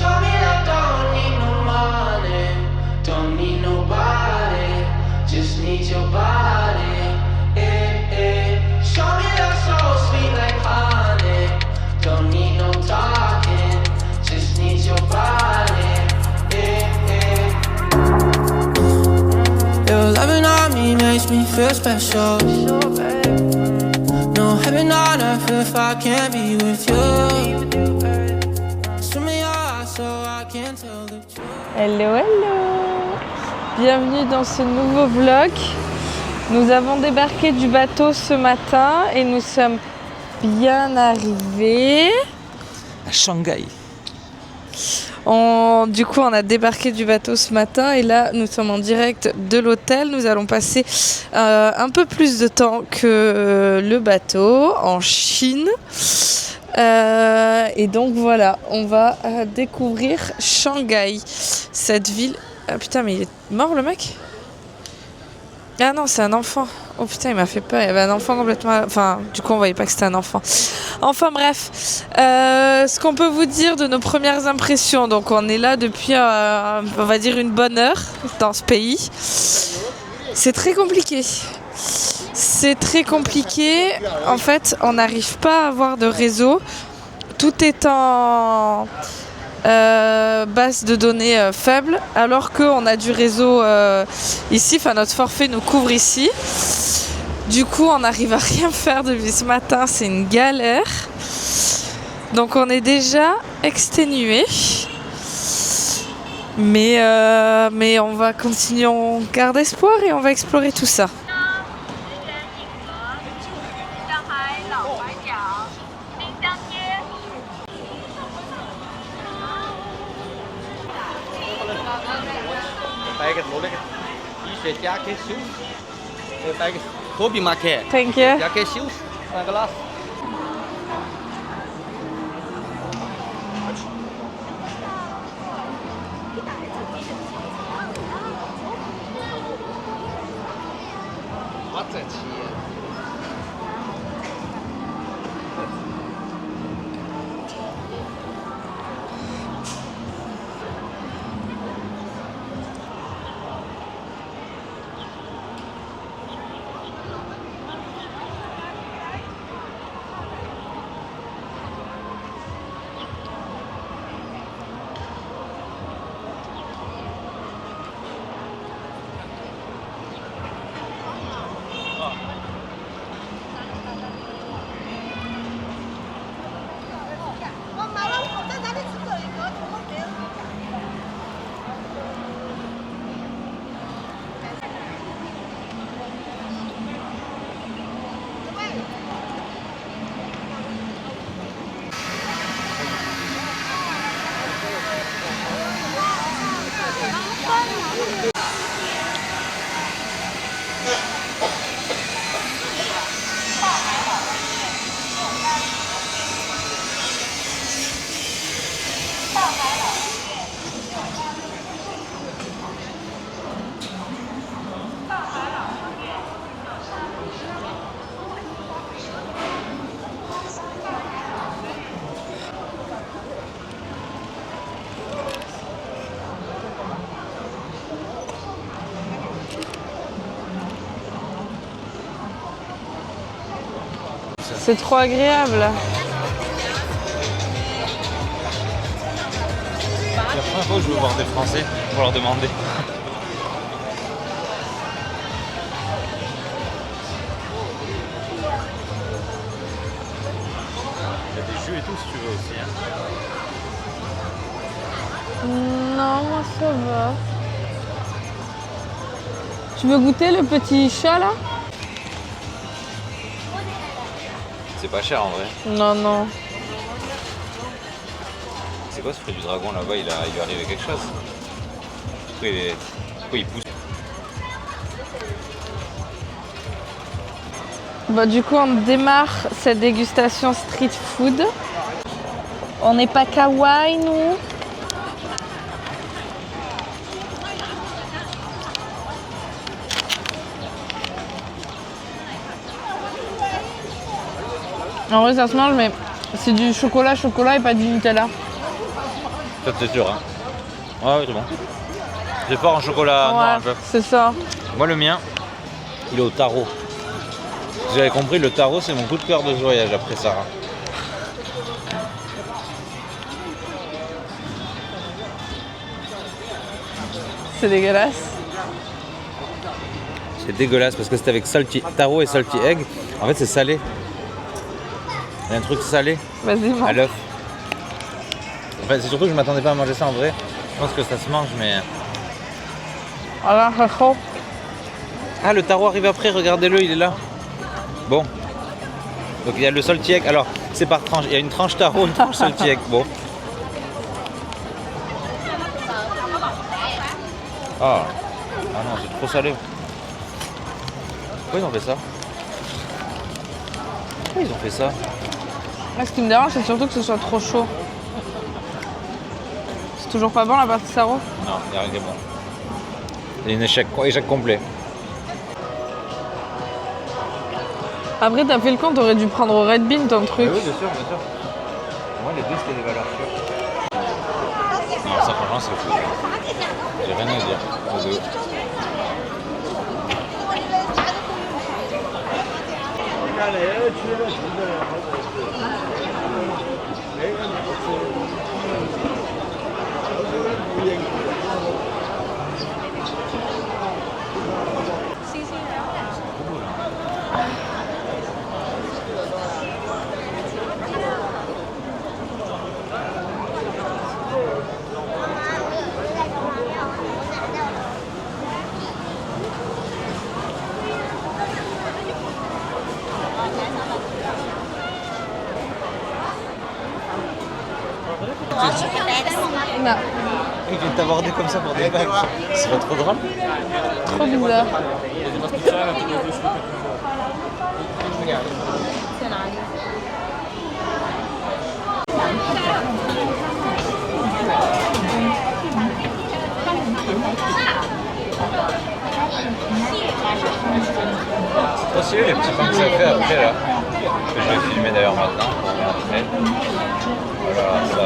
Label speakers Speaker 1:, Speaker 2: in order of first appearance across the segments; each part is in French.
Speaker 1: Show me I don't need no money, don't need nobody, just need your body. Show me that so sweet like honey, don't need no talking, just need your body. Your loving on me makes me feel special. No heaven on earth if I can't be with you. Swim in your eyes so I can tell the truth.
Speaker 2: Hello, hello! Bienvenue dans ce nouveau vlog. Nous avons débarqué du bateau ce matin et nous sommes bien arrivés
Speaker 3: à Shanghai.
Speaker 2: Du coup, on a débarqué du bateau ce matin et là, nous sommes en direct de l'hôtel. Nous allons passer un peu plus de temps que le bateau en Chine. Et donc voilà, on va découvrir Shanghai, cette ville. Ah putain, mais il est mort le mec? Ah non, c'est un enfant. Oh putain, il m'a fait peur. Il y avait un enfant complètement... Enfin, du coup, on voyait pas que c'était un enfant. Enfin bref, ce qu'on peut vous dire de nos premières impressions. Donc, on est là depuis, on va dire, une bonne heure dans ce pays. C'est très compliqué. C'est très compliqué. En fait, on n'arrive pas à avoir de réseau. Tout est en... base de données faible, alors qu'on a du réseau ici, enfin notre forfait nous couvre ici. Du coup, on n'arrive à rien faire depuis ce matin, c'est une galère. Donc on est déjà exténué. Mais on va continuer, on garde espoir et on va explorer tout ça. Thank you. C'est trop agréable.
Speaker 3: C'est la première fois que je veux voir des Français pour leur demander. Il y a des jeux et tout si tu veux aussi. Hein.
Speaker 2: Non, moi ça va. Tu veux goûter le petit chat là?
Speaker 3: C'est pas cher en vrai.
Speaker 2: Non, non.
Speaker 3: C'est quoi ce fruit du dragon là-bas? Il lui est arrivé quelque chose. Pourquoi il pousse?
Speaker 2: Bon, du coup, on démarre cette dégustation street food. On n'est pas kawaii, nous. En vrai, ça se mange, mais c'est du chocolat et pas du Nutella.
Speaker 3: Ça c'est sûr. Hein. Ouais, c'est bon. C'est fort en chocolat noir un peu.
Speaker 2: c'est ça.
Speaker 3: Moi le mien, il est au taro. Vous avez compris, le taro c'est mon coup de cœur de ce voyage après Sarah.
Speaker 2: C'est dégueulasse.
Speaker 3: C'est dégueulasse parce que c'est avec taro et salty egg. En fait c'est salé. Il y a un truc salé
Speaker 2: Vas-y, mange.
Speaker 3: à l'œuf. Enfin, c'est surtout que je m'attendais pas à manger ça en vrai. Je pense que ça se mange mais...
Speaker 2: Voilà, chaud.
Speaker 3: Ah le taro arrive après, regardez-le, il est là. Bon. Donc il y a le salty egg. Alors c'est par tranche. Il y a une tranche taro, une tranche salty egg. Bon. Ah. Ah non, c'est trop salé. Pourquoi ils ont fait ça? Pourquoi ils ont fait ça?
Speaker 2: Moi, ce qui me dérange, c'est surtout que ce soit trop chaud. C'est toujours pas bon la pâte Saro?
Speaker 3: Non, il n'y a rien qui est bon. C'est un échec complet.
Speaker 2: Après, t'as fait le compte, t'aurais dû prendre au Red Bean ton truc.
Speaker 3: Oui, bien sûr, bien sûr. Moi, les deux, c'était des valeurs sûres. Non, ça, franchement, c'est fou. J'ai rien à dire. Aux deux.
Speaker 2: Non,
Speaker 3: Il vient t'aborder comme ça pour des bagues. C'est pas trop drôle?
Speaker 2: trop bizarre.
Speaker 3: C'est trop stylé les petits pains que ça fait après là. Que je vais filmer d'ailleurs maintenant. Après. Voilà, ça.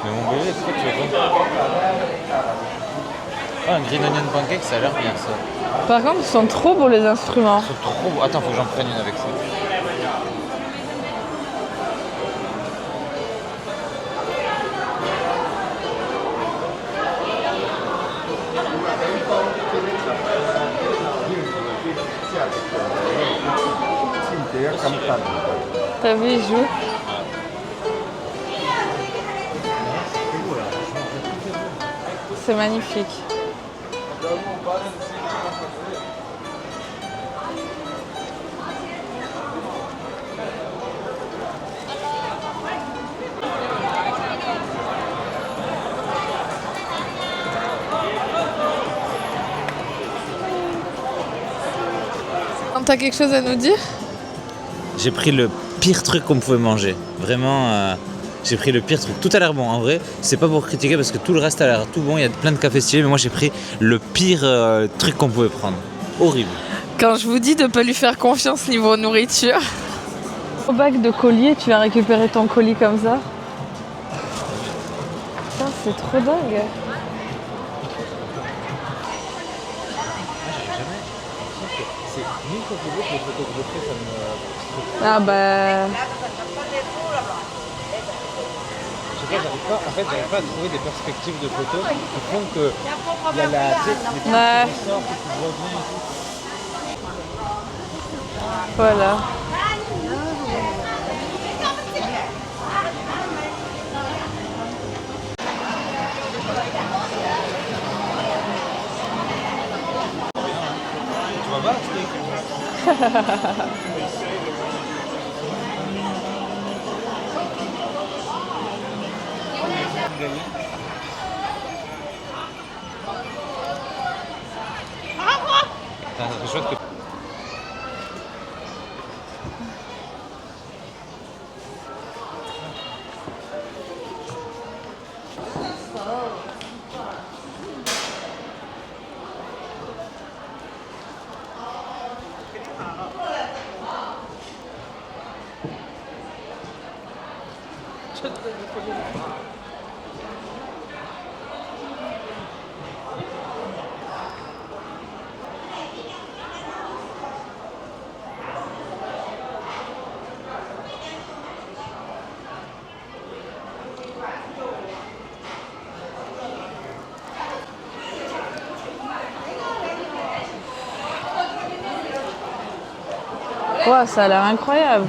Speaker 3: Mais mon bébé, pourquoi tu veux pas? Ah, un green onion pancake, ça a l'air bien ça.
Speaker 2: Par contre, ils sont trop beaux les instruments.
Speaker 3: C'est trop beau. Attends, faut que j'en prenne une avec ça.
Speaker 2: T'as vu, ils jouent. C'est magnifique. T'as quelque chose à nous dire?
Speaker 3: J'ai pris le pire truc qu'on pouvait manger. Vraiment, j'ai pris le pire truc. Tout a l'air bon, en vrai. C'est pas pour critiquer parce que tout le reste a l'air tout bon. Il y a plein de cafés stylés, mais moi j'ai pris le pire truc qu'on pouvait prendre. Horrible.
Speaker 2: Quand je vous dis de pas lui faire confiance niveau nourriture. Au bac de collier, tu vas récupérer ton colis comme ça. Putain, c'est trop dingue.
Speaker 3: C'est mille fois plus beau que les photos que je fais, ça me...
Speaker 2: Ah bah...
Speaker 3: Je sais pas, j'arrive pas à trouver des perspectives de photos qui font que il y a la tête, les trucs
Speaker 2: Ouais.
Speaker 3: qui ressortent, que tu vois bien et tout.
Speaker 2: Voilà.
Speaker 3: Tu vas pas? C'est chouette que...
Speaker 2: Wow, ça a l'air incroyable.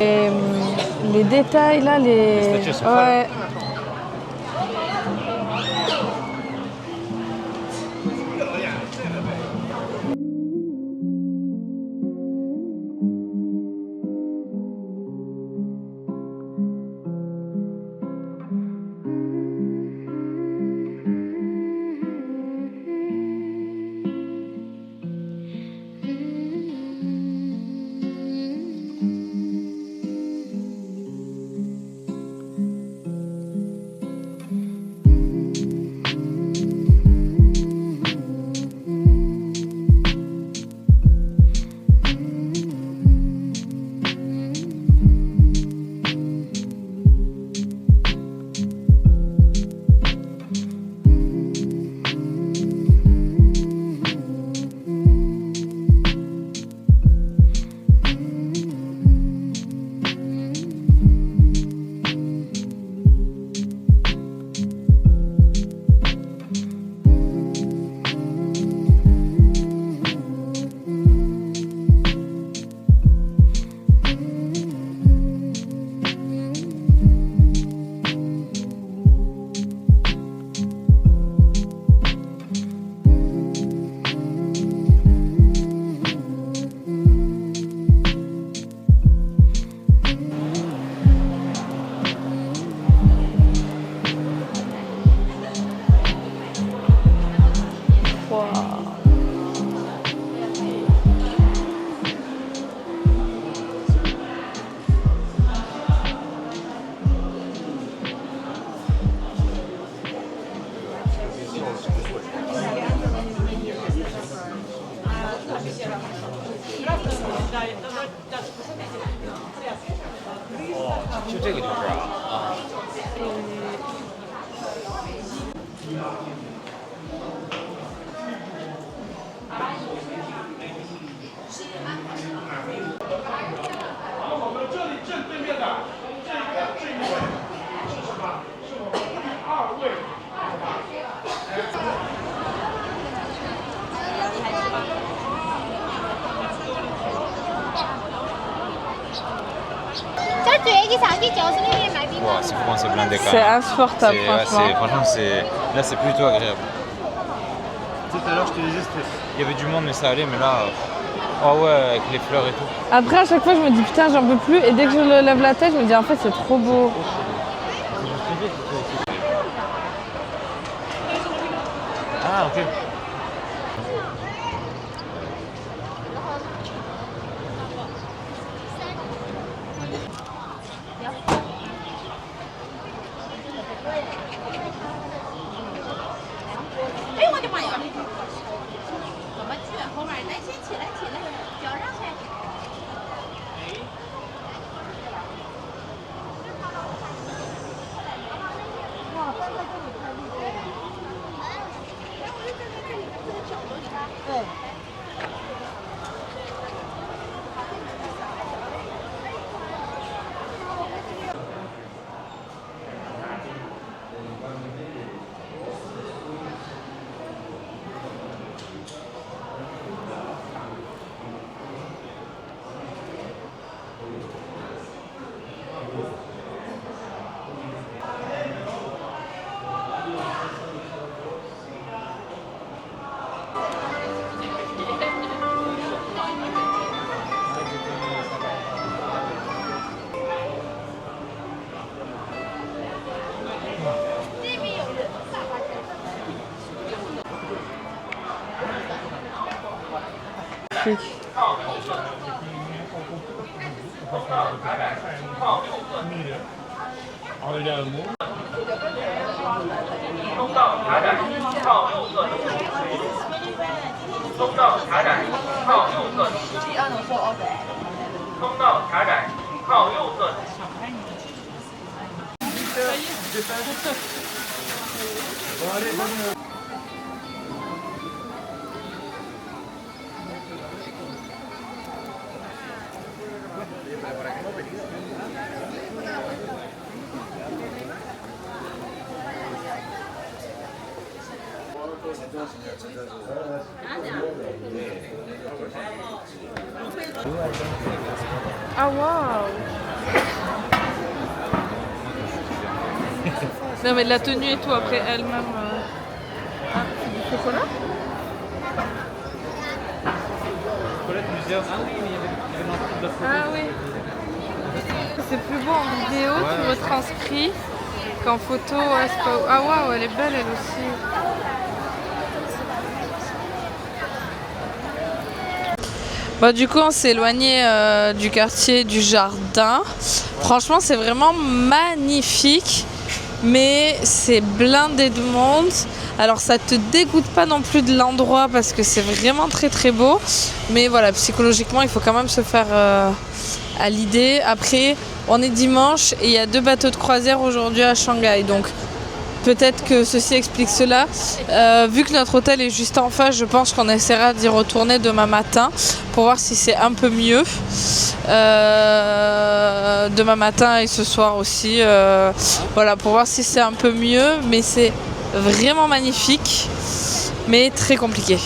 Speaker 2: Et, les détails là, les
Speaker 3: statues sont
Speaker 2: ouais.
Speaker 3: Wow, c'est comment c'est blindé quand
Speaker 2: C'est
Speaker 3: même.
Speaker 2: insupportable, franchement.
Speaker 3: Franchement, là c'est plutôt agréable.
Speaker 4: Tout à l'heure, je te disais,
Speaker 3: Il y avait du monde, mais ça allait, mais là. Oh ouais, avec les fleurs et tout.
Speaker 2: Après, à chaque fois, je me dis putain, j'en peux plus. Et dès que je lève la tête, je me dis en fait, c'est trop beau.
Speaker 3: Ah, ok.
Speaker 2: Ah waouh. Non mais la tenue et tout après elle-même. Ah, c'est du chocolat? Ah oui. C'est plus beau en vidéo, tu retranscris qu'en photo. Ouais, c'est pas... Ah waouh, elle est belle elle aussi. Bon, du coup, on s'est éloigné du quartier du jardin. Franchement, c'est vraiment magnifique, mais c'est blindé de monde. Alors, ça te dégoûte pas non plus de l'endroit parce que c'est vraiment très très beau. Mais voilà, psychologiquement, il faut quand même se faire à l'idée. Après, on est dimanche et il y a 2 bateaux de croisière aujourd'hui à Shanghai. Donc, peut-être que ceci explique cela. Vu que notre hôtel est juste en face, je pense qu'on essaiera d'y retourner demain matin pour voir si c'est un peu mieux. Demain matin et ce soir aussi. Voilà, pour voir si c'est un peu mieux. Mais c'est vraiment magnifique, mais très compliqué.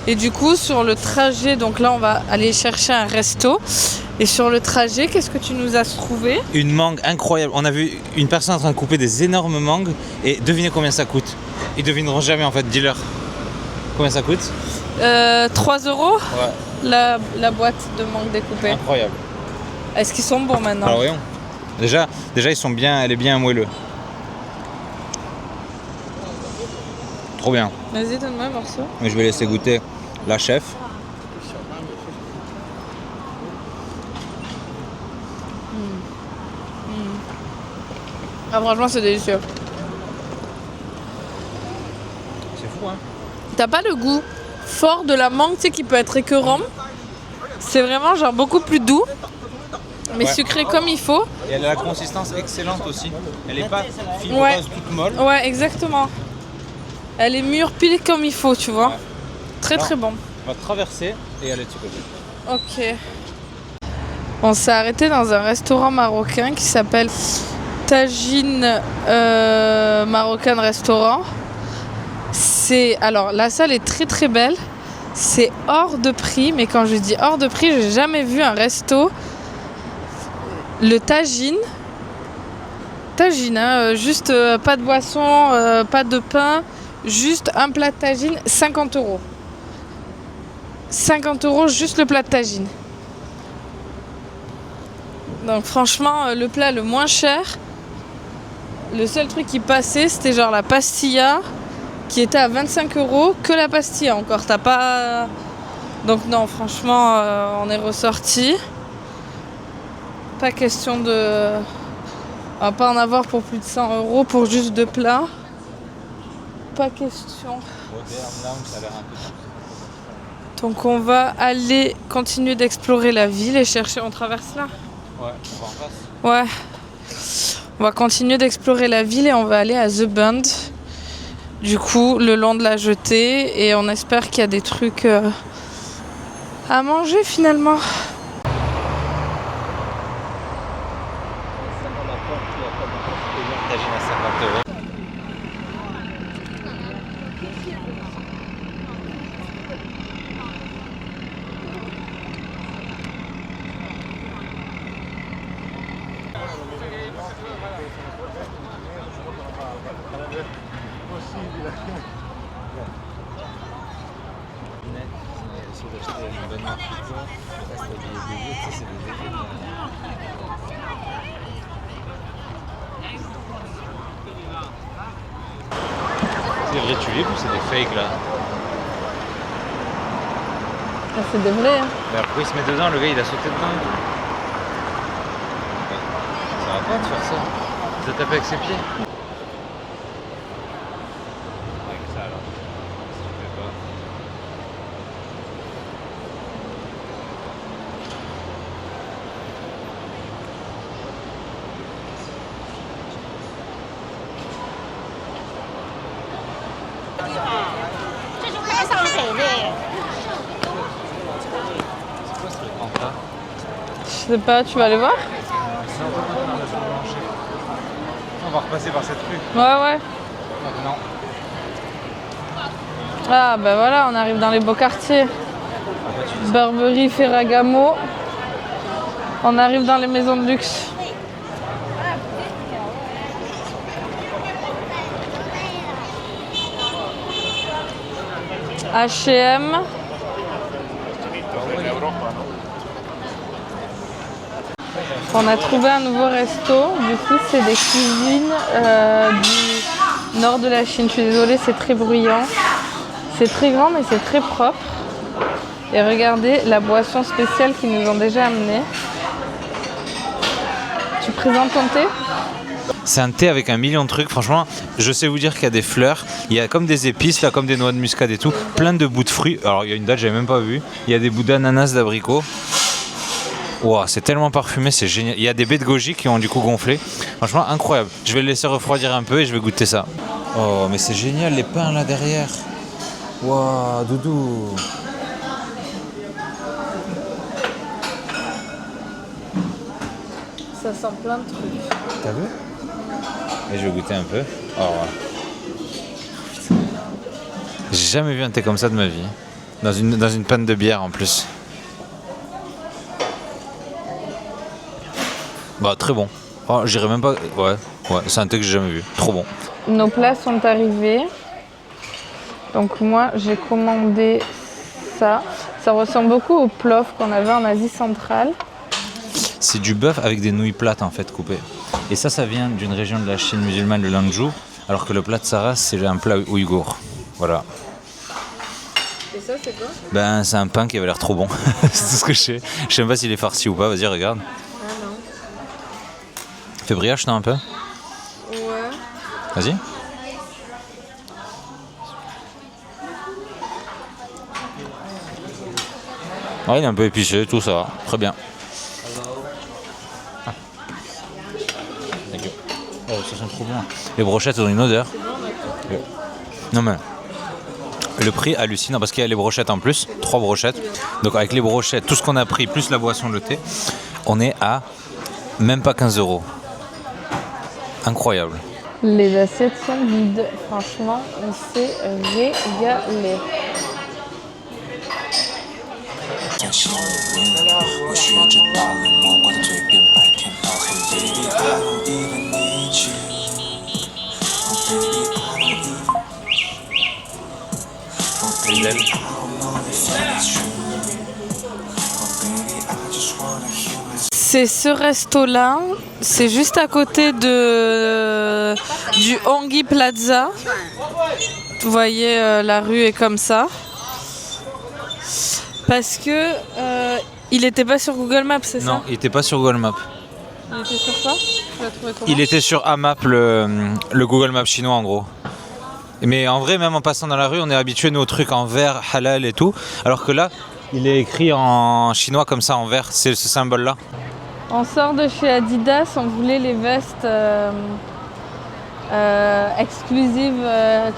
Speaker 2: Et du coup, sur le trajet, donc là, on va aller chercher un resto. Et sur le trajet, qu'est-ce que tu nous as trouvé?
Speaker 3: Une mangue incroyable. On a vu une personne en train de couper des énormes mangues. Et devinez combien ça coûte. Ils devineront jamais en fait, dis-leur. Combien ça coûte?
Speaker 2: 3 euros
Speaker 3: Ouais.
Speaker 2: la boîte de mangue découpée.
Speaker 3: Incroyable.
Speaker 2: Est-ce qu'ils sont bons maintenant?
Speaker 3: Alors voyons. Déjà ils sont bien, elle est bien moelleux. Trop bien.
Speaker 2: Vas-y, donne-moi un morceau.
Speaker 3: Mais je vais laisser goûter la chef.
Speaker 2: Ah, franchement, c'est délicieux.
Speaker 3: C'est fou, hein?
Speaker 2: T'as pas le goût fort de la mangue, tu sais, qui peut être écœurant. C'est vraiment genre beaucoup plus doux, mais
Speaker 3: Ouais.
Speaker 2: sucré comme il faut.
Speaker 3: Et elle a la consistance excellente aussi. Elle est pas fibreuse,
Speaker 2: Ouais.
Speaker 3: toute molle.
Speaker 2: Ouais, exactement. Elle est mûre pile comme il faut, tu vois.
Speaker 3: Ouais.
Speaker 2: Très très bon.
Speaker 3: On va traverser et aller de ce côté.
Speaker 2: Ok. On s'est arrêté dans un restaurant marocain qui s'appelle Tagine Marocain Restaurant. Alors la salle est très très belle. C'est hors de prix, mais quand je dis hors de prix, j'ai jamais vu un resto. Le tagine, hein, juste pas de boisson, pas de pain, juste un plat de tagine, 50 euros. 50 euros juste le plat de tagine. Donc franchement, le plat le moins cher, le seul truc qui passait, c'était genre la pastilla, qui était à 25 euros, que la pastilla encore. T'as pas... Donc non, franchement, on est ressorti. Pas question de... On va pas en avoir pour plus de 100 euros pour juste 2 plats. Pas question. Donc on va aller continuer d'explorer la ville et chercher... On traverse là?
Speaker 3: Ouais, on va en face.
Speaker 2: Ouais. On va continuer d'explorer la ville et on va aller à The Bund. Du coup, le long de la jetée. Et on espère qu'il y a des trucs à manger finalement.
Speaker 3: Tagine à 50 euros. C'est vrai tulipes ou c'est des fakes là?
Speaker 2: Ah, c'est des vrais. Hein.
Speaker 3: Mais après il se met dedans, le gars il a sauté dedans et tout. Ça va pas de faire ça. Tu as tapé avec ses pieds? Avec ça alors. Si tu fais pas. C'est quoi ce truc en plat?
Speaker 2: Je sais pas, tu vas aller voir?
Speaker 4: On va repasser par cette rue.
Speaker 2: Ouais.
Speaker 4: Non.
Speaker 2: Ah bah voilà, on arrive dans les beaux quartiers. Burberry, Ferragamo. On arrive dans les maisons de luxe. H&M. On a trouvé un nouveau resto. Du coup, c'est des cuisines du nord de la Chine. Je suis désolée, c'est très bruyant. C'est très grand, mais c'est très propre. Et regardez la boisson spéciale qu'ils nous ont déjà amenée. Tu présentes ton thé?
Speaker 3: C'est un thé avec un million de trucs. Franchement, je sais vous dire qu'il y a des fleurs, il y a comme des épices, là, comme des noix de muscade et tout, plein de bouts de fruits. Alors, il y a une date, j'avais même pas vu. Il y a des bouts d'ananas, d'abricots. Wow, c'est tellement parfumé, c'est génial. Il y a des baies de goji qui ont du coup gonflé. Franchement, incroyable. Je vais le laisser refroidir un peu et je vais goûter ça. Oh, mais c'est génial, les pains là derrière. Waouh, doudou.
Speaker 2: Ça sent plein de trucs.
Speaker 3: T'as vu? Et je vais goûter un peu. Oh. J'ai jamais vu un thé comme ça de ma vie. Dans une panne de bière en plus. Bah très bon. Oh, j'irais même pas. Ouais, c'est un thé que j'ai jamais vu. Trop bon.
Speaker 2: Nos plats sont arrivés. Donc moi j'ai commandé ça. Ça ressemble beaucoup au plof qu'on avait en Asie centrale.
Speaker 3: C'est du bœuf avec des nouilles plates en fait coupées. Et ça vient d'une région de la Chine musulmane, le Lanzhou, alors que le plat de Sarah c'est un plat ouïghour. Voilà.
Speaker 2: Et ça c'est quoi?
Speaker 3: Ben c'est un pain qui avait l'air trop bon. C'est tout ce que je sais. Je sais même pas s'il est farci ou pas. Vas-y regarde.
Speaker 2: Ah non.
Speaker 3: Fais brioche non un peu.
Speaker 2: Ouais.
Speaker 3: Vas-y. Ouais, il est un peu épicé, tout ça va. Très bien. Ah. Thank you. Oh, ça sent trop bon. Les brochettes ont une odeur. Non mais le prix hallucinant parce qu'il y a les brochettes en plus, 3 brochettes. Donc avec les brochettes, tout ce qu'on a pris plus la boisson, le thé, on est à même pas 15 €. Incroyable.
Speaker 2: Les assiettes sont vides. Franchement, on s'est régalé. C'est ce resto-là, c'est juste à côté du Hongui Plaza. Vous voyez, la rue est comme ça. Parce que il n'était pas sur Google Maps, c'est ça?
Speaker 3: Non, il était pas sur Google Maps.
Speaker 2: Il était sur quoi? Tu l'as trouvé comment?
Speaker 3: Il était sur AMAP, le Google Maps chinois en gros. Mais en vrai, même en passant dans la rue, on est habitué nous aux trucs en vert, halal et tout. Alors que là, il est écrit en chinois comme ça en vert, c'est ce symbole-là.
Speaker 2: On sort de chez Adidas, on voulait les vestes exclusives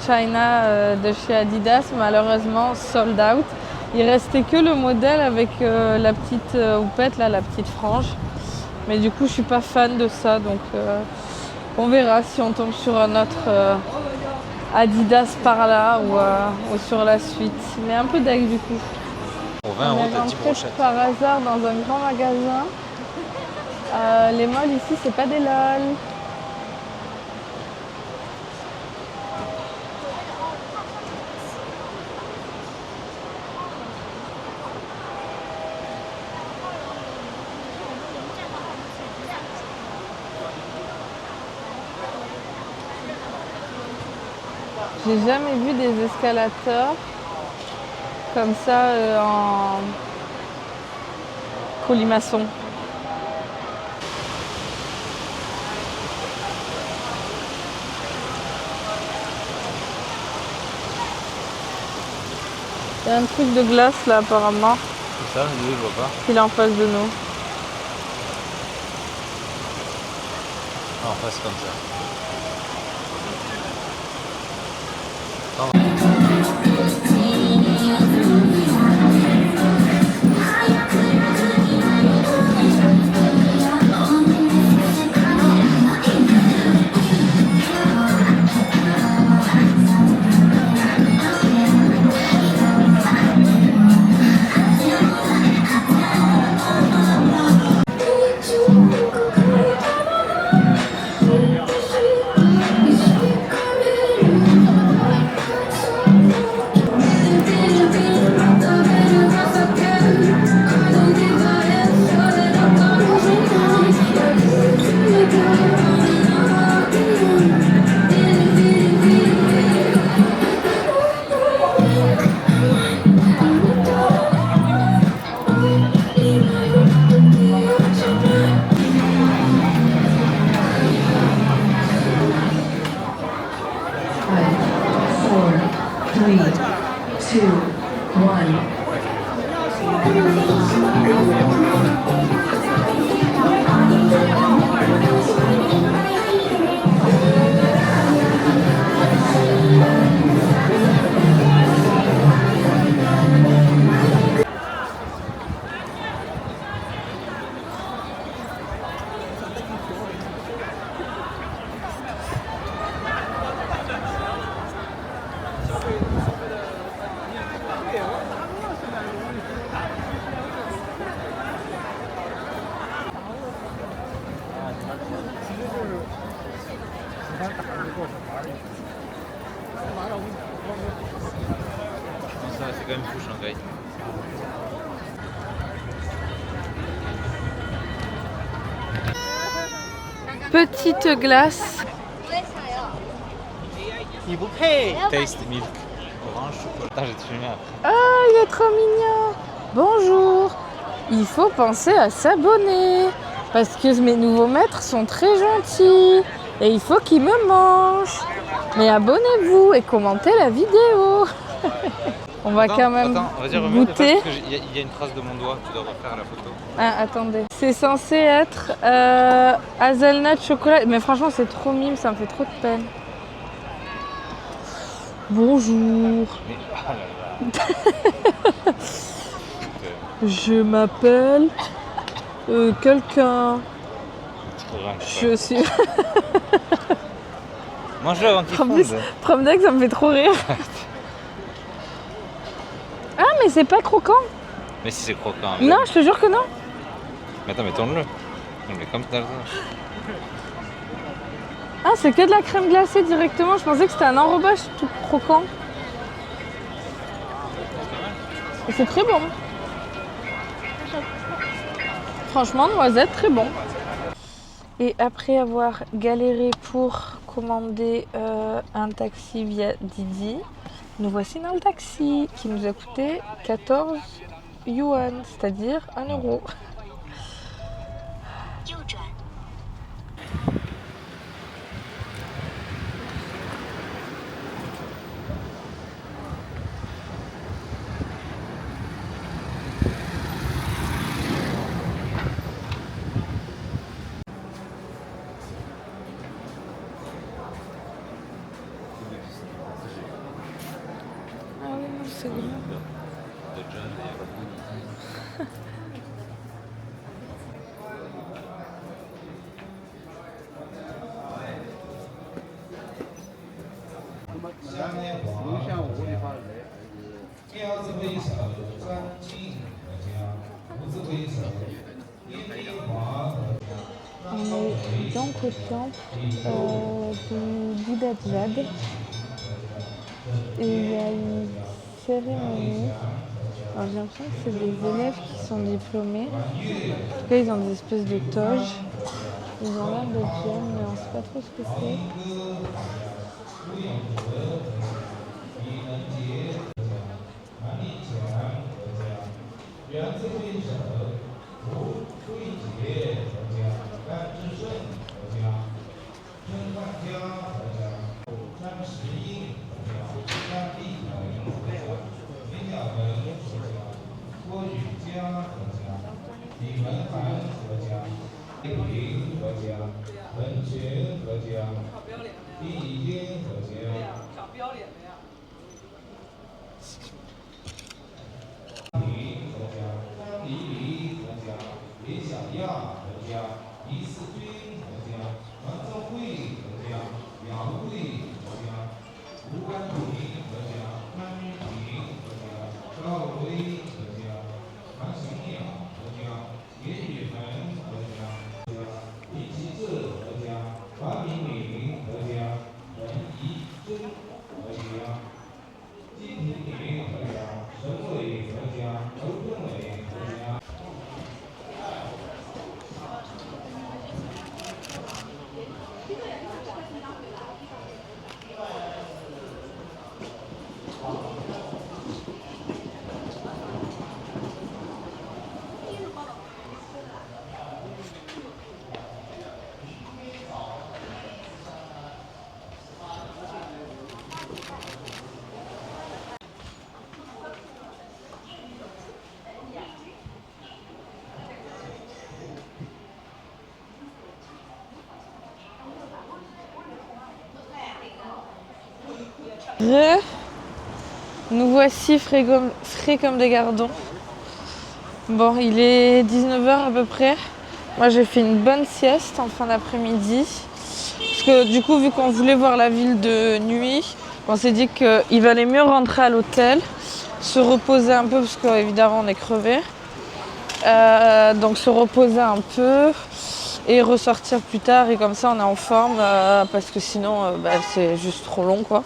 Speaker 2: China de chez Adidas, malheureusement sold out. Il restait que le modèle avec la petite houppette, là, la petite frange. Mais du coup, je suis pas fan de ça, donc on verra si on tombe sur un autre Adidas par là ou sur la suite. Mais un peu deg du coup.
Speaker 3: Pour 20 €,
Speaker 2: On est
Speaker 3: t'as 10
Speaker 2: rentré
Speaker 3: brochettes.
Speaker 2: par hasard dans un grand magasin. Les malls ici, c'est pas des lol. J'ai jamais vu des escalators comme ça en colimaçon. Il y a un truc de glace là apparemment.
Speaker 3: C'est ça, je vois pas.
Speaker 2: Il est en face de nous.
Speaker 3: Ah, en face comme ça. C'est quand même fou Shanghai.
Speaker 2: Petite glace.
Speaker 3: Taste milk. Orange, chocolat. J'ai fumé après.
Speaker 2: Ah, il est trop mignon. Bonjour. Il faut penser à s'abonner parce que mes nouveaux maîtres sont très gentils et il faut qu'ils me mangent. Mais abonnez-vous et commentez la vidéo. On va quand même goûter.
Speaker 3: Il y a une trace de mon doigt, tu dois refaire la photo.
Speaker 2: Ah, attendez. C'est censé être hazelnut chocolat. Mais franchement, c'est trop mime, ça me fait trop de peine. Bonjour.
Speaker 3: Mais, ah là là.
Speaker 2: Je m'appelle quelqu'un. Je suis.
Speaker 3: Mange-le avant qu'il fonde.
Speaker 2: Prom deck, ça me fait trop rire. Ah, mais c'est pas croquant.
Speaker 3: Mais si c'est croquant.
Speaker 2: Non, je te jure que non.
Speaker 3: Mais attends, mais tourne-le. Mais comme ça.
Speaker 2: Ah, c'est que de la crème glacée directement. Je pensais que c'était un enrobage tout croquant. Et c'est très bon. Franchement, noisette, très bon. Et après avoir galéré pour commander un taxi via Didi, nous voici dans le taxi qui nous a coûté 14 yuan, c'est-à-dire 1 euro. Ah oui, non, c'est grand. On est donc au temple du Bouddha de Jade et il y a une cérémonie. Alors j'ai l'impression que c'est des élèves qui sont diplômés. En tout cas, ils ont des espèces de toges. Ils ont l'air d'être jeunes, mais on ne sait pas trop ce que c'est. Nous voici frais comme des gardons. Bon, il est 19h à peu près. Moi, j'ai fait une bonne sieste en fin d'après-midi. Parce que du coup, vu qu'on voulait voir la ville de nuit, on s'est dit qu'il valait mieux rentrer à l'hôtel, se reposer un peu, parce qu'évidemment, on est crevé. Donc, se reposer un peu et ressortir plus tard. Et comme ça, on est en forme, parce que sinon, c'est juste trop long, quoi.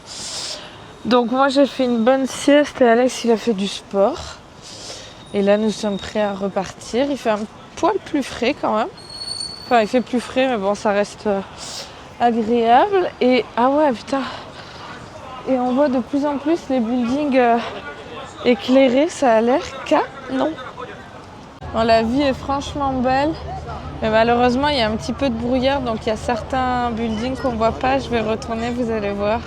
Speaker 2: Donc moi j'ai fait une bonne sieste et Alex il a fait du sport. Et là nous sommes prêts à repartir. Il fait un poil plus frais quand même. Enfin il fait plus frais mais bon ça reste agréable. Et ah ouais putain. Et on voit de plus en plus les buildings éclairés, ça a l'air canon. Bon, la vie est franchement belle. Mais malheureusement il y a un petit peu de brouillard donc il y a certains buildings qu'on voit pas. Je vais retourner, vous allez voir.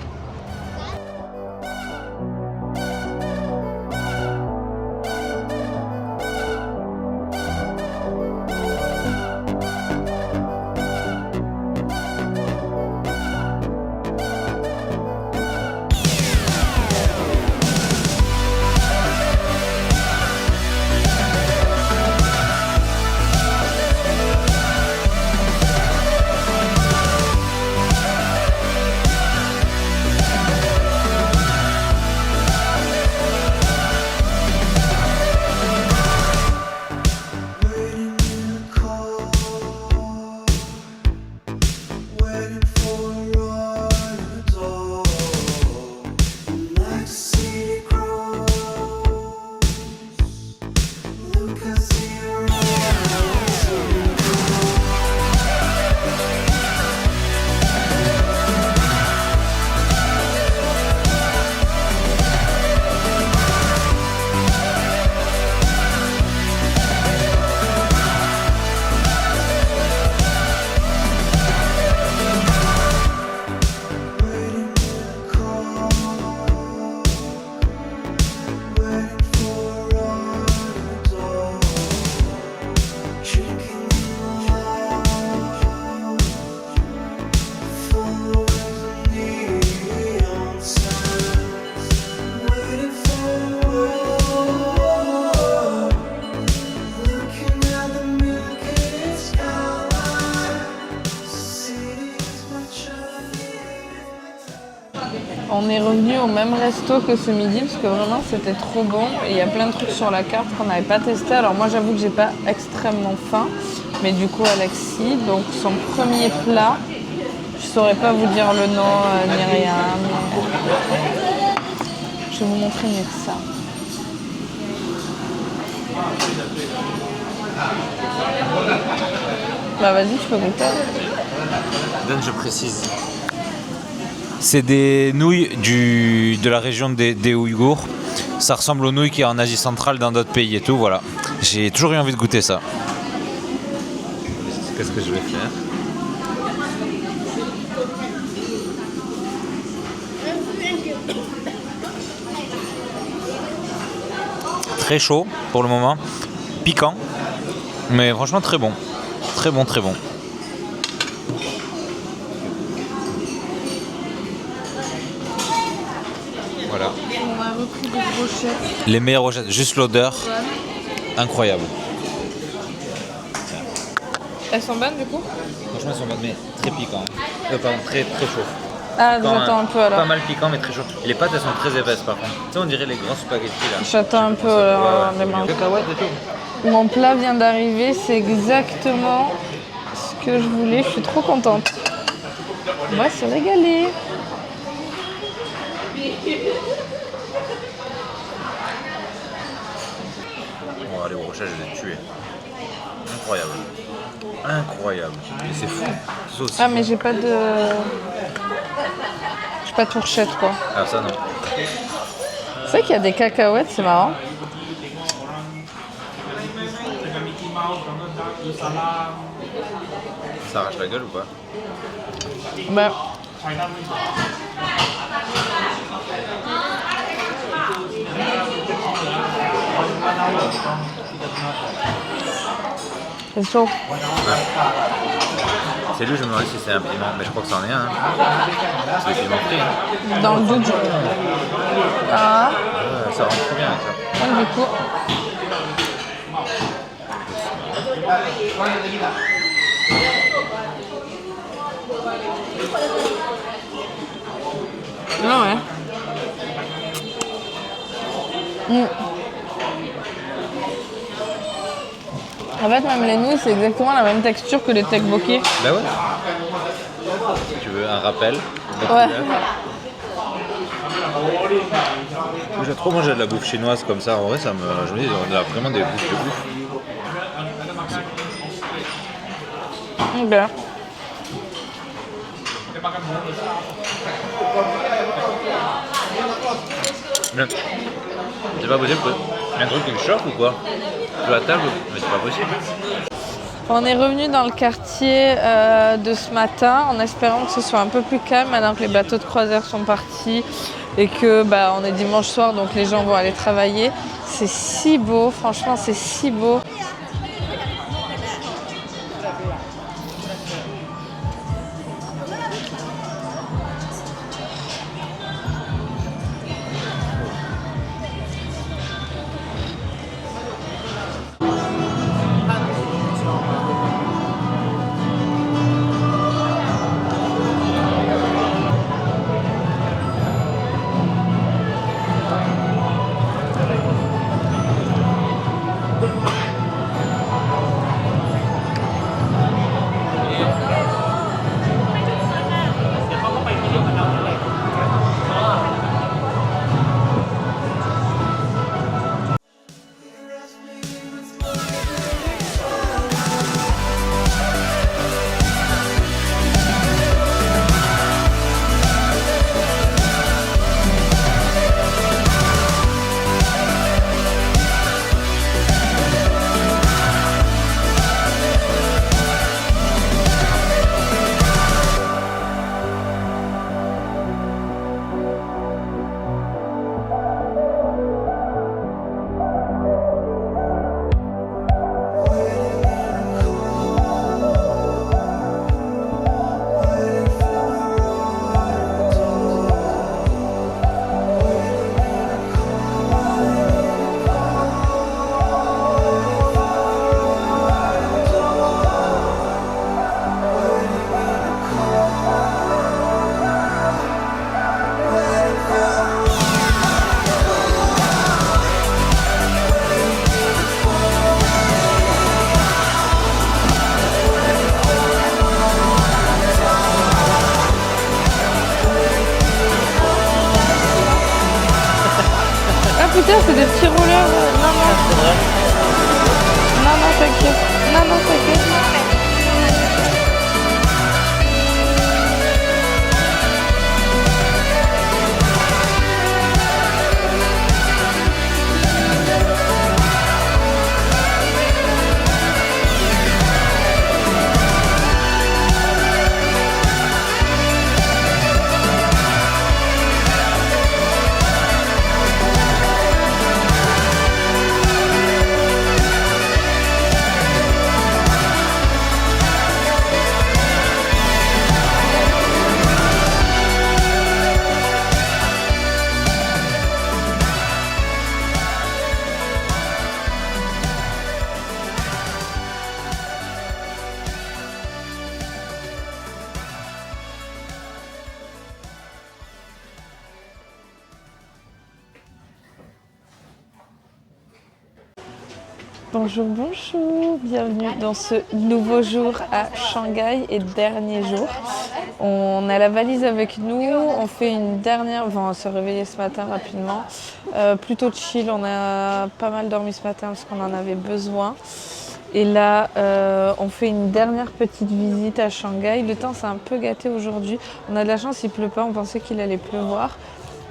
Speaker 2: On est revenu au même resto que ce midi parce que vraiment c'était trop bon et il y a plein de trucs sur la carte qu'on n'avait pas testé. Alors moi j'avoue que j'ai pas extrêmement faim, mais du coup Alexis, donc son premier plat, je saurais pas vous dire le nom ni rien, mais je vais vous montrer mieux que ça. Bah vas-y, tu peux goûter.
Speaker 3: Donne, je précise. C'est des nouilles de la région des Ouïghours. Ça ressemble aux nouilles qu'il y a en Asie centrale dans d'autres pays et tout, voilà. J'ai toujours eu envie de goûter ça. Qu'est-ce que je vais faire? Très chaud pour le moment, piquant, mais franchement très bon. Très bon, très bon. Voilà.
Speaker 2: On a repris des brochettes.
Speaker 3: Les meilleures brochettes, juste l'odeur, incroyable.
Speaker 2: Elles sont bonnes du coup?
Speaker 3: Franchement, elles sont bonnes, mais très piquant. Pardon, très chaud.
Speaker 2: Ah,
Speaker 3: Quand,
Speaker 2: j'attends un peu alors.
Speaker 3: Pas mal piquant, mais très chaud. Et les pâtes, elles sont très épaisses par contre. Tu sais, on dirait les grands spaghettis là.
Speaker 2: J'attends un peu les mains.
Speaker 3: Cacahuètes et tout.
Speaker 2: Mon plat vient d'arriver, c'est exactement ce que je voulais. Je suis trop contente. On va se régaler.
Speaker 3: Oh, les brochettes, je les ai tués. Incroyable. Incroyable. Et c'est fou. Ça aussi.
Speaker 2: Ah mais j'ai pas de fourchette quoi.
Speaker 3: Ah, ça non.
Speaker 2: C'est vrai qu'il y a des cacahuètes, c'est marrant.
Speaker 3: Ça arrache la gueule ou pas?
Speaker 2: Bah, c'est chaud.
Speaker 3: C'est lui, je me demandais si c'est un piment, mais je crois que c'en est un. Hein. C'est le piment frit. Hein.
Speaker 2: Dans le doute. Ah,
Speaker 3: Ça rentre trop bien avec ça.
Speaker 2: du coup. Ah ouais. En fait, même les nouilles, c'est exactement la même texture que les tteokbokki.
Speaker 3: Bah ouais. Si tu veux un rappel.
Speaker 2: Ouais.
Speaker 3: J'ai trop mangé de la bouffe chinoise comme ça. En vrai, je me dis, on a vraiment des bouffes de bouffe.
Speaker 2: Ok.
Speaker 3: Mais c'est pas possible qu'il y a un truc qui me choque ou quoi? Je suis à table, mais c'est pas possible.
Speaker 2: On est revenu dans le quartier de ce matin en espérant que ce soit un peu plus calme maintenant que les bateaux de croisière sont partis et que on est dimanche soir donc les gens vont aller travailler. C'est si beau, franchement c'est si beau. Putain, c'est des petits rouleurs. Non, non. Non, non, t'inquiète. Non, non, t'inquiète. Bonjour, bonjour, bienvenue dans ce nouveau jour à Shanghai et dernier jour. On a la valise avec nous, on fait une dernière, on s'est réveillé ce matin rapidement, plutôt chill, on a pas mal dormi ce matin parce qu'on en avait besoin. Et là, on fait une dernière petite visite à Shanghai. Le temps s'est un peu gâté aujourd'hui, on a de la chance, il pleut pas, on pensait qu'il allait pleuvoir.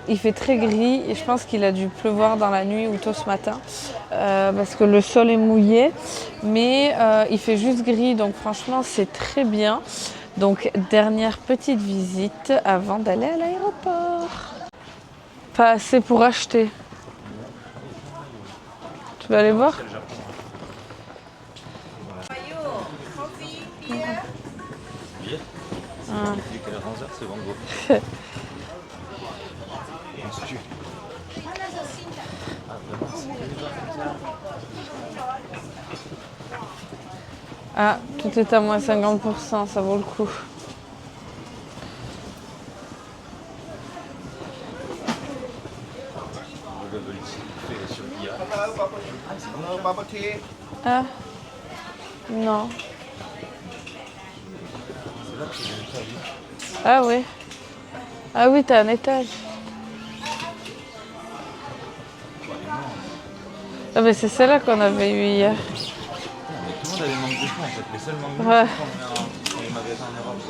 Speaker 2: Il fait très gris et je pense qu'il a dû pleuvoir dans la nuit ou tôt ce matin parce que le sol est mouillé. Mais il fait juste gris, donc franchement, c'est très bien. Donc, dernière petite visite avant d'aller à l'aéroport. Pas assez pour acheter. Tu vas aller voir ? Ah, tout est à moins 50%, ça vaut le coup. Ah, non. Ah oui. Ah oui, t'as un étage. Ah mais c'est celle-là qu'on avait eu hier.
Speaker 3: Tout le monde a des manques de choix en fait. Les seuls manques de
Speaker 2: Ouais.
Speaker 3: choix qu'on met dans les magasins en Europe.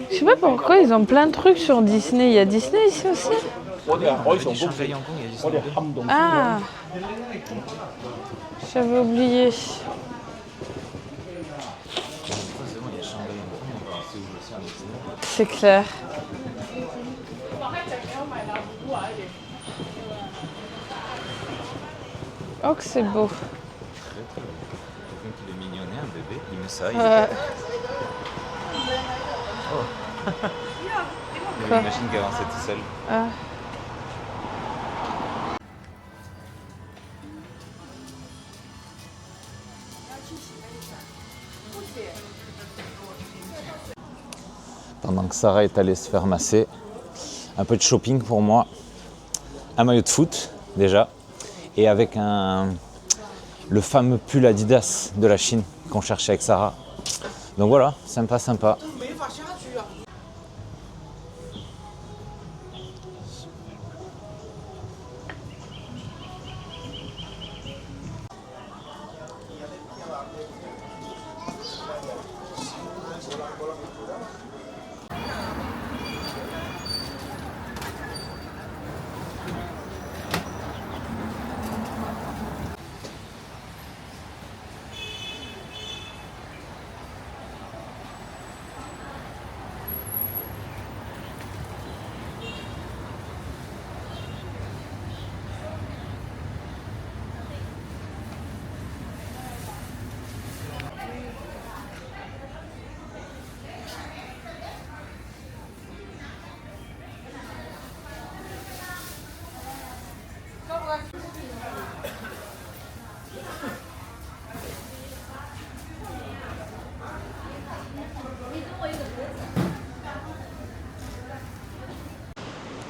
Speaker 2: Je sais pas pourquoi ils ont plein de trucs sur Disney. Il y a Disney ici aussi ?
Speaker 3: Shanghai Hong Kong, il y a Disneyland.
Speaker 2: Ah, j'avais oublié.
Speaker 3: C'est bon, il y a Shanghai Hong Kong, on va à Séoul aussi, à Disneyland.
Speaker 2: C'est clair. Oh que c'est beau.
Speaker 3: Très très beau. Quelqu'un qui est mignonné, un bébé, il met ça, il il y avait une machine qui avançait tout seul.
Speaker 2: Ah.
Speaker 3: Pendant que Sarah est allée se faire masser, un peu de shopping pour moi, un maillot de foot déjà, et avec le fameux pull Adidas de la Chine qu'on cherchait avec Sarah. Donc voilà, sympa sympa.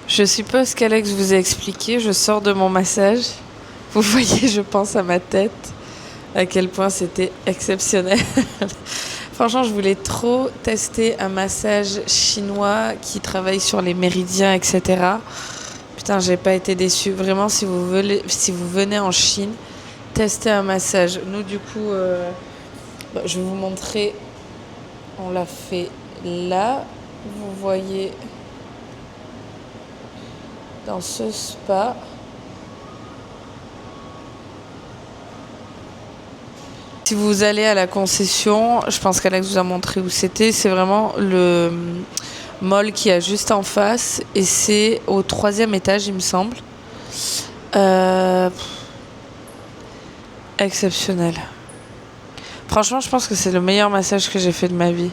Speaker 2: Je suppose qu'Alex vous a expliqué, je sors de mon massage. Vous voyez, je pense à ma tête, à quel point c'était exceptionnel. Franchement, je voulais trop tester un massage chinois qui travaille sur les méridiens, etc. Putain, j'ai pas été déçue. Vraiment, si vous venez en Chine, testez un massage. Nous, du coup, je vais vous montrer. On l'a fait là. Vous voyez dans ce spa. Si vous allez à la concession, je pense qu'Alex vous a montré où c'était. C'est vraiment mall qui a juste en face. Et c'est au 3e étage, il me semble. Exceptionnel. Franchement, je pense que c'est le meilleur massage que j'ai fait de ma vie.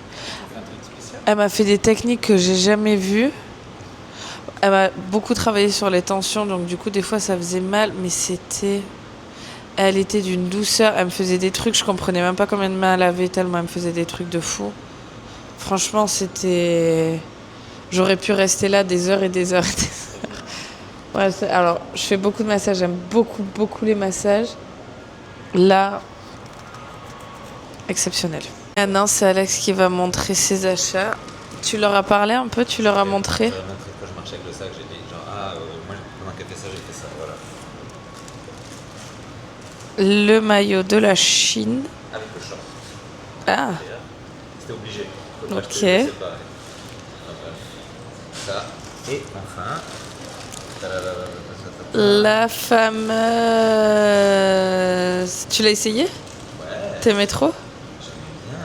Speaker 2: Elle m'a fait des techniques que j'ai jamais vues. Elle m'a beaucoup travaillé sur les tensions, donc du coup, des fois, ça faisait mal, mais c'était... Elle était d'une douceur, elle me faisait des trucs, je comprenais même pas combien de mains elle avait, tellement elle me faisait des trucs de fou. Franchement, c'était... J'aurais pu rester là des heures et des heures et des heures. Ouais, alors, je fais beaucoup de massages, j'aime beaucoup, beaucoup les massages. Là, exceptionnel. Maintenant, c'est Alex qui va montrer ses achats. Tu leur as parlé un peu, tu leur as montré?
Speaker 3: Quand je marchais avec le sac, j'ai dit genre moi pendant qu'elle fait ça, j'ai fait ça, voilà.
Speaker 2: Le maillot de la Chine.
Speaker 3: Avec le short.
Speaker 2: Ah,
Speaker 3: C'était obligé.
Speaker 2: ok.
Speaker 3: Ça. Et enfin.
Speaker 2: La fameuse... Tu l'as essayé?
Speaker 3: Ouais.
Speaker 2: T'aimais trop?
Speaker 3: Bien.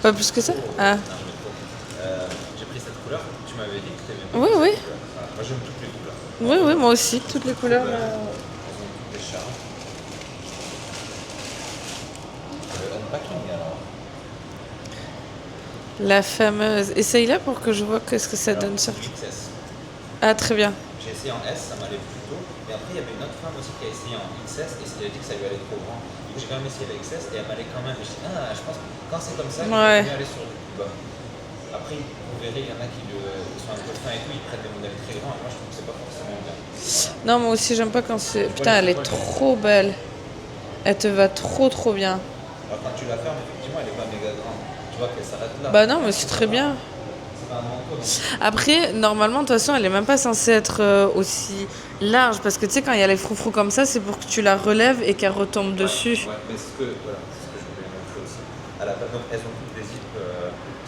Speaker 2: Pas plus que ça? Ah.
Speaker 3: Non, j'aimais trop. J'ai pris cette couleur. Tu m'avais dit que t'aimais
Speaker 2: Oui,
Speaker 3: beaucoup
Speaker 2: oui.
Speaker 3: cette couleur. Voilà. Moi j'aime toutes les couleurs.
Speaker 2: Oui, oui, moi aussi, toutes les couleurs.
Speaker 3: Elles ont toutes des charmes. Le unpacking alors.
Speaker 2: La fameuse... Essaye-la pour que je vois ce que ça donne sur...
Speaker 3: XS.
Speaker 2: Ah, très bien.
Speaker 3: J'ai essayé en S, ça m'allait plutôt. Et après, il y avait une autre femme aussi qui a essayé en XS et elle a dit que ça lui allait trop grand. Du coup, j'ai quand même essayé la XS et elle m'allait quand même. Et je dis, je pense que quand c'est comme ça, il
Speaker 2: Ouais.
Speaker 3: faut mieux aller sur le plus bas. Après, vous verrez, il y en a qui sont un peu fins et tout, ils prennent des modèles très grands et moi, je trouve que c'est pas forcément bien.
Speaker 2: Non, moi aussi, j'aime pas quand c'est... Putain, elle est trop belle. Elle te va trop, trop bien.
Speaker 3: Alors, quand tu la fermes, effectivement, elle est pas méga grande. Tu vois qu'elle s'arrête là.
Speaker 2: Bah non, mais c'est très bien.
Speaker 3: C'est pas un manteau, non.
Speaker 2: Après, normalement, de toute façon, elle est même pas censée être aussi large. Parce que tu sais, quand il y a les froufrous comme ça, c'est pour que tu la relèves et qu'elle retombe dessus.
Speaker 3: Ouais, mais c'est ce que je voulais montrer aussi. À la base, donc, elles ont toutes des zips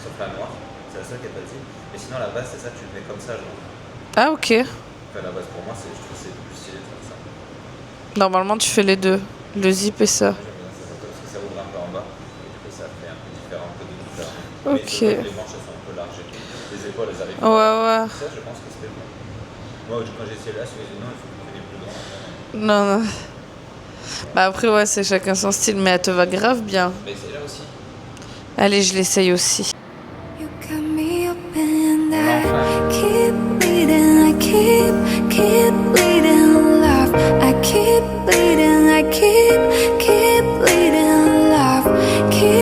Speaker 3: sauf la noire. C'est la seule qui a pas de zip. Mais sinon, à la base, c'est ça, tu le mets comme ça, genre.
Speaker 2: Ah, ok.
Speaker 3: Enfin, la base, pour moi, je trouve que c'est plus stylé de faire ça.
Speaker 2: Normalement, tu fais les deux. Le zip et ça.
Speaker 3: J'aime bien ça parce que ça ouvre un peu en bas. Et du coup, ça fait un peu différent, un peu de différent.
Speaker 2: Ok.
Speaker 3: Mais c'est vrai que les manches, elles sont un peu larges et tout. Les épaules, elles arrivent.
Speaker 2: Ouais, ouais.
Speaker 3: Ça, je pense que c'était bon. Moi, quand j'ai essayé là, je me suis dit non, il faut que vous preniez plus grand.
Speaker 2: Non, non. Bah après, ouais, c'est chacun son style. Mais elle te va grave bien.
Speaker 3: Mais c'est là aussi.
Speaker 2: Allez, je l'essaye aussi.
Speaker 5: You got me up and I keep bleeding, I keep bleeding.